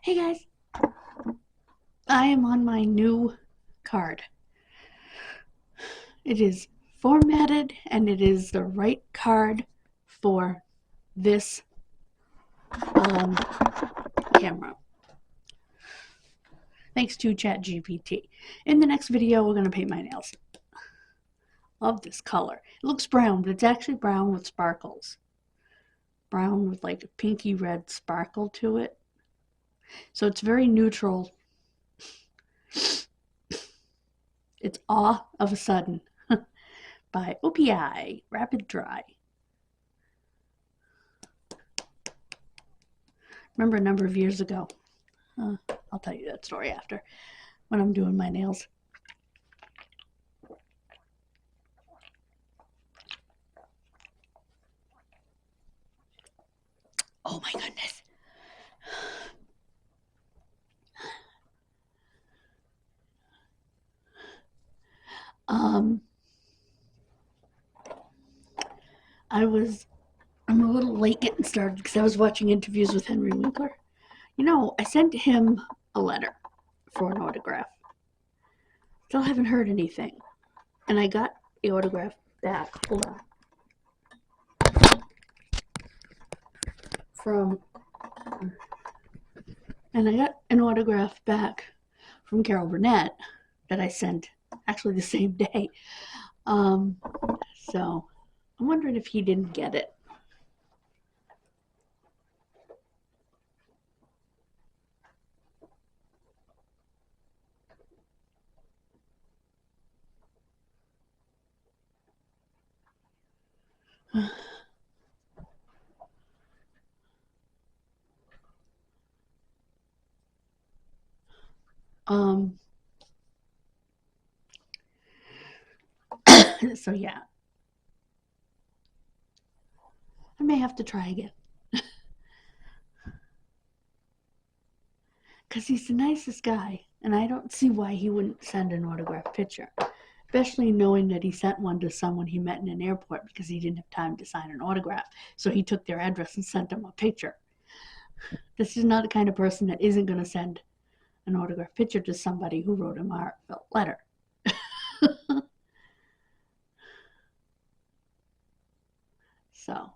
Hey guys, I am on my new card. It is formatted and it is the right card for this camera. Thanks to ChatGPT. In the next video, we're going to paint my nails. Love this color. It looks brown, but it's actually brown with sparkles. Brown with like a pinky red sparkle to it. So it's very neutral. It's All of a Sudden by OPI Rapid Dry. Remember a number of years ago, I'll tell you that story after, when I'm doing my nails. Oh my goodness. I'm a little late getting started because I was watching interviews with Henry Winkler. You know, I sent him a letter for an autograph. Still haven't heard anything. And I got the autograph back. Hold on. And I got an autograph back from Carol Burnett that I sent actually the same day. So I'm wondering if he didn't get it. So yeah, I may have to try again. Because he's the nicest guy, and I don't see why he wouldn't send an autographed picture, especially knowing that he sent one to someone he met in an airport because he didn't have time to sign an autograph. So he took their address and sent them a picture. This is not the kind of person that isn't going to send an autographed picture to somebody who wrote him a heartfelt letter. So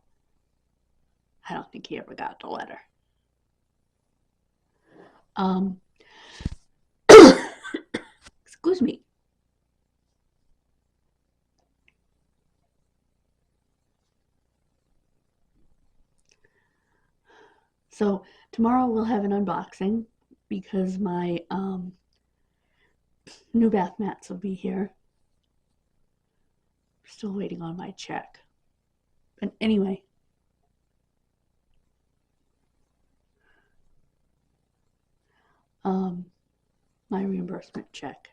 I don't think he ever got the letter. Excuse me. So tomorrow we'll have an unboxing because my new bath mats will be here. Still waiting on my check. But anyway, my reimbursement check.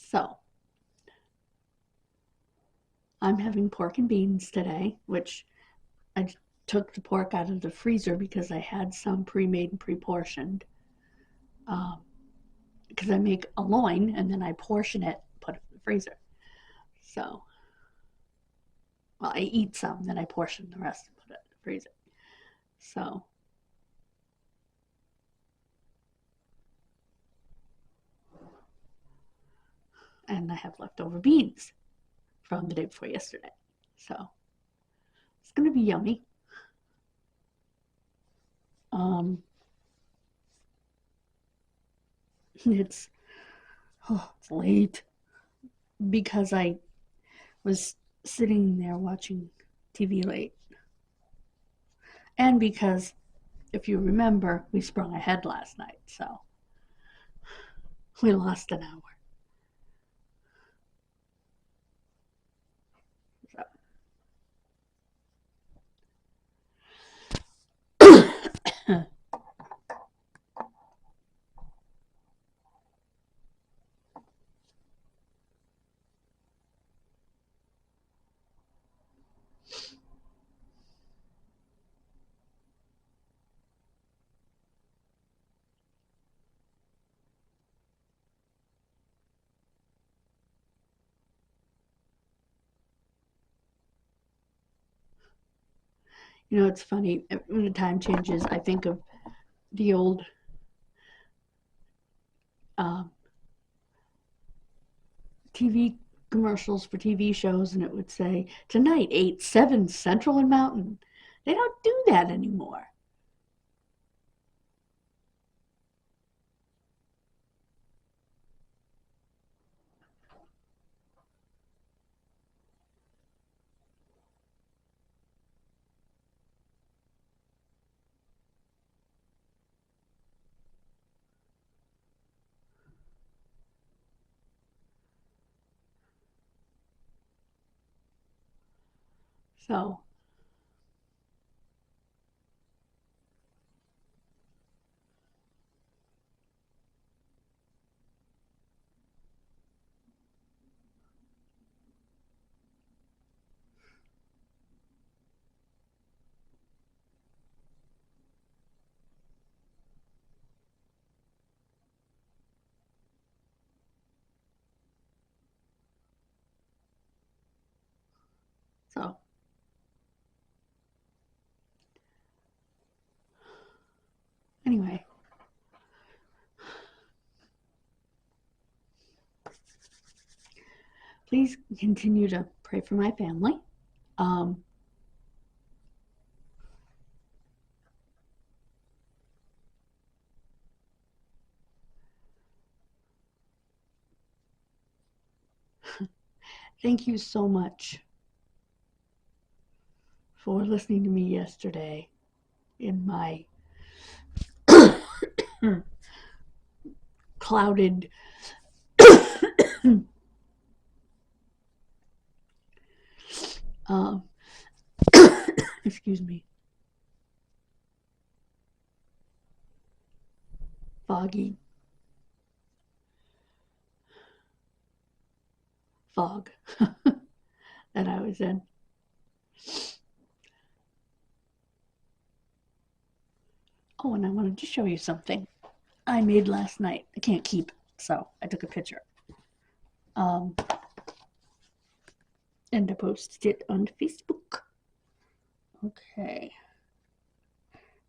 So I'm having pork and beans today, which I took the pork out of the freezer because I had some pre-made and pre-portioned. Because I make a loin and then I portion it, put it in the freezer. So, well, I eat some, then I portion the rest and put it in the freezer. So, and I have leftover beans from the day before yesterday. So, it's going to be yummy. It's late because I was sitting there watching TV late. And because, if you remember, we sprung ahead last night, so we lost an hour. You know, it's funny. When the time changes, I think of the old um, TV commercials for TV shows, and it would say, tonight, 8, 7 Central and Mountain. They don't do that anymore. So, so anyway, please continue to pray for my family. Um, Thank you so much for listening to me yesterday in my clouded um, excuse me, foggy fog that I was in. Oh, and I wanted to show you something I made last night. I can't keep it, so I took a picture. Um, and I posted it on Facebook. Okay.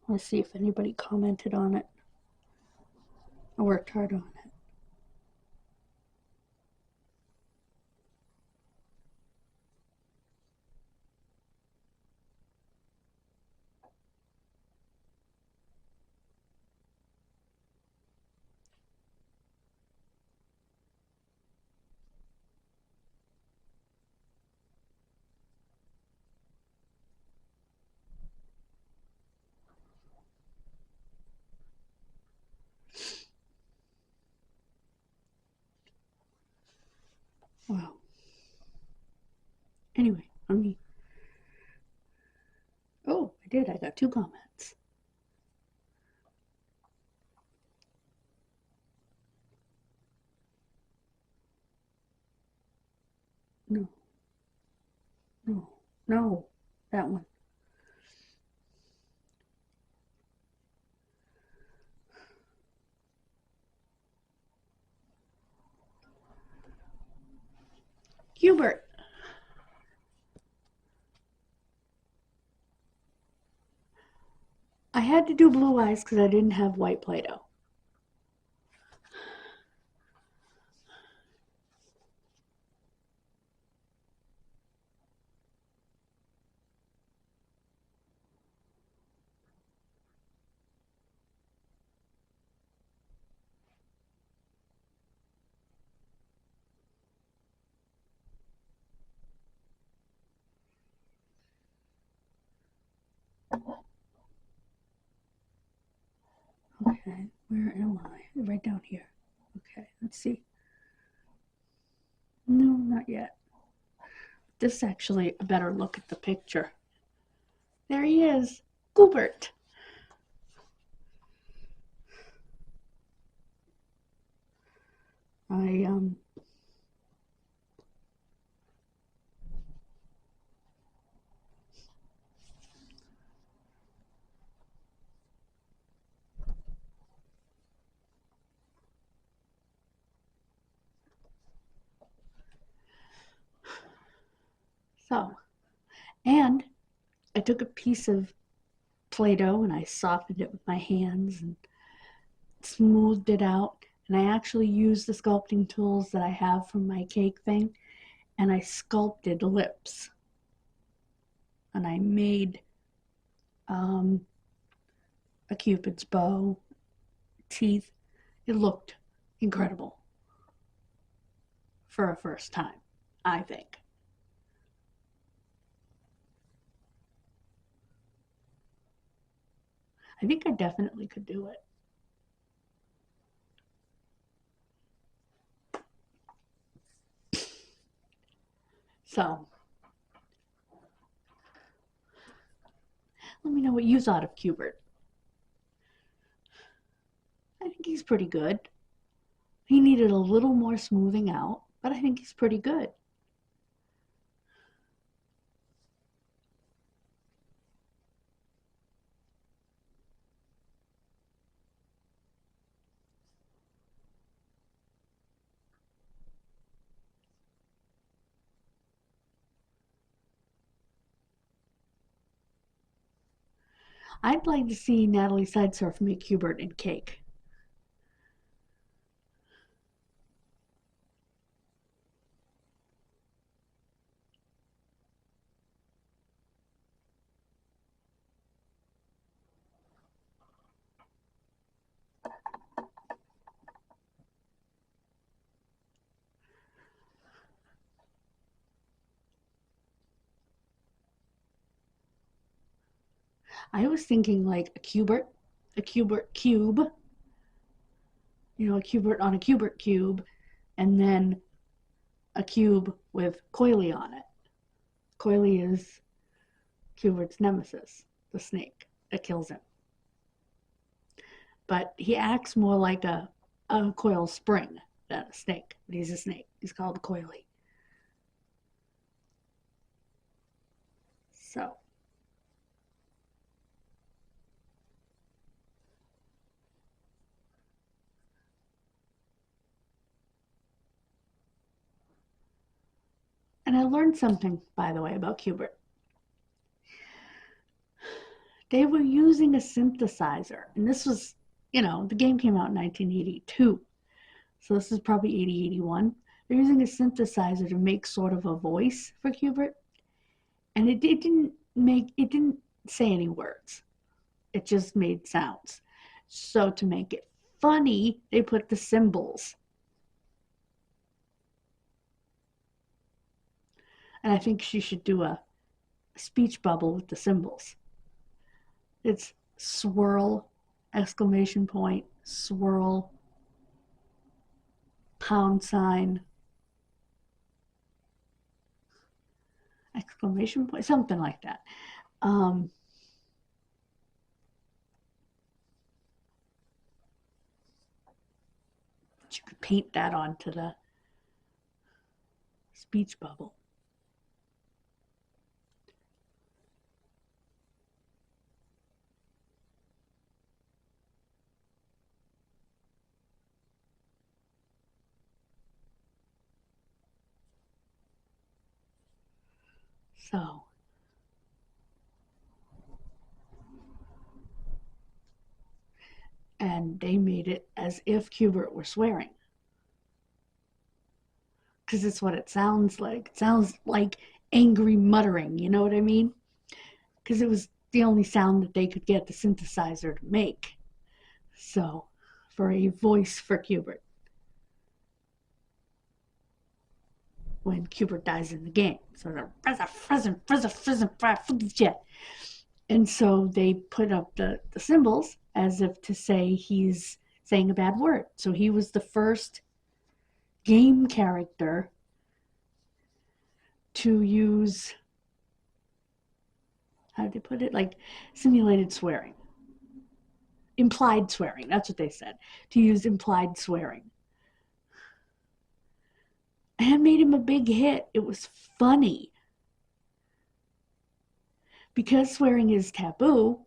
Let's see if anybody commented on it. I worked hard on it. Wow. Anyway, let me. Oh, I did. I got 2 comments. No, no, no. That one. Hubert. I had to do blue eyes because I didn't have white Play-Doh. Okay, where am I? Right down here. Okay, let's see. No, not yet. This is actually a better look at the picture. There he is, Goobert. I so, and I took a piece of Play-Doh and I softened it with my hands and smoothed it out. And I actually used the sculpting tools that I have from my cake thing, and I sculpted lips. And I made a cupid's bow, teeth. It looked incredible for a first time, I think. I think I definitely could do it. So, let me know what you thought of Cubert. I think he's pretty good. He needed a little more smoothing out, but I think he's pretty good. I'd like to see Natalie Sidesurf make Cubert and cake. I was thinking like a Cubert cube, a Cubert on a Cubert cube, and then a cube with Coily on it. Coily is Cubert's nemesis, the snake that kills him. But he acts more like a coil spring than a snake. But he's a snake. He's called a Coily. So. And I learned something, by the way, about Cubert. They were using a synthesizer. And this was, the game came out in 1982. So this is probably 80, 81. They're using a synthesizer to make sort of a voice for Cubert. And it didn't say any words. It just made sounds. So to make it funny, they put the symbols. And I think she should do a speech bubble with the symbols. It's swirl, exclamation point, swirl, pound sign, exclamation point, something like that. But you could paint that onto the speech bubble. So, and they made it as if Cubert were swearing. Because it's what it sounds like. It sounds like angry muttering, you know what I mean? Because it was the only sound that they could get the synthesizer to make. So, for a voice for Cubert. When Cubert dies in the game. So and so they put up the symbols as if to say he's saying a bad word. So he was the first game character to use, how did they put it? Like simulated swearing. Implied swearing, that's what they said. To use implied swearing. And it made him a big hit. It was funny. Because swearing is taboo,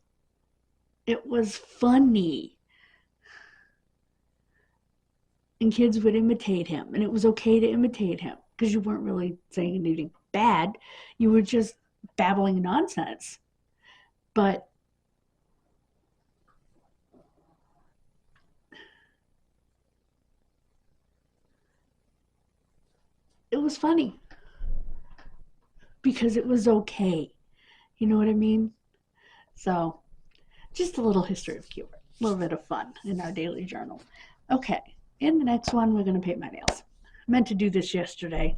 it was funny. And kids would imitate him. And it was okay to imitate him. Because you weren't really saying anything bad. You were just babbling nonsense. But it was funny because it was okay. You know what I mean? So, just a little history of Cuba, a little bit of fun in our daily journal. Okay, in the next one, we're going to paint my nails. I meant to do this yesterday,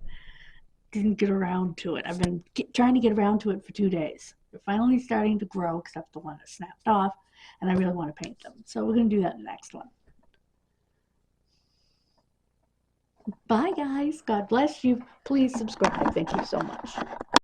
didn't get around to it. I've been trying to get around to it for 2 days. They're finally starting to grow, except the one that snapped off, and I really want to paint them. So we're going to do that in the next one. Bye, guys. God bless you. Please subscribe. Thank you so much.